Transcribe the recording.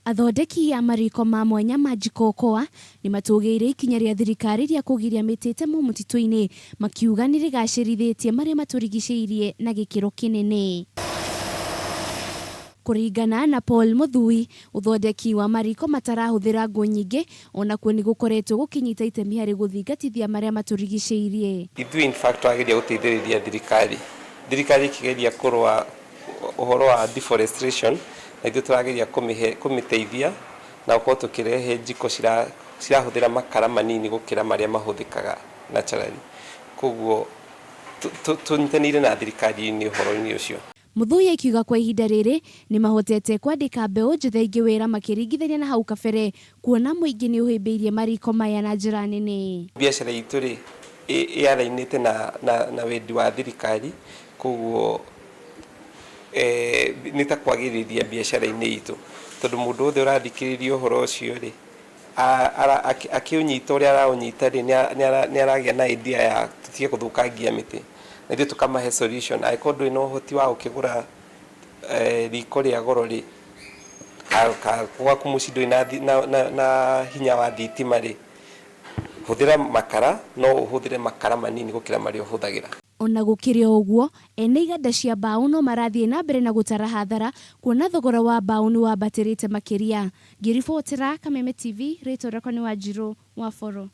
Athondeki ya mariko ma mwanya ma Jiko Koa ni matugeire ikinya ria thirikari ria kugiria miti itemo mutitu-ini makiuga ni rigacirithitie maria maturigiceirie na gikiro kinene. Kuringana na Muthui, uthondeki wa mariko matarahuthira ngo nyingi ona kuo ni gukoretwo gukinyita itemi hari guthingatithia maria maturigiceirie. Ithui in fact ageria guteithĩrĩria thirikari kigeria kurwa uhoro wa deforestation na ithu turageria kumiteithia na uko tukirehe jiko cirahuthira makara manini gukira maria mahuthikaga naturally. Koguo tunyitanire na thirikari ni uhoro-ini ucio. Muthui akiuga kwa ihinda riri ni mahotete kwandika mbeu njuthe ingi wira makiringithania na hau kabere kuona muingi ni uhimbiirie mariko maya na njira nene. Biacara itu ri yarainite na wendi wa thirikari, koguo nita kwagiriria biacara-ini itu tondu mundu othe urathikiriria uhoro ucio ri akiunyita uria araunyita ri ni aragia na idea ya tutige kuthukangia miti na ithu tukamahe solution aikorwo ndwina uhoti wa ukigura riko ria goro ri gwaku muci ndwina na hinya wa thitima ri huthira makara no uhuthire makara manini gukira maria uhuthagira. Ona gukiri uguo ene iganda cia mbao no marathie na mbere na gutara hathara kuona thogora wa mbao ni wambatirite makiria. Ngiribotera Kameme TV, rĩtwa rĩakwa nĩ Wanjiru wa Boro.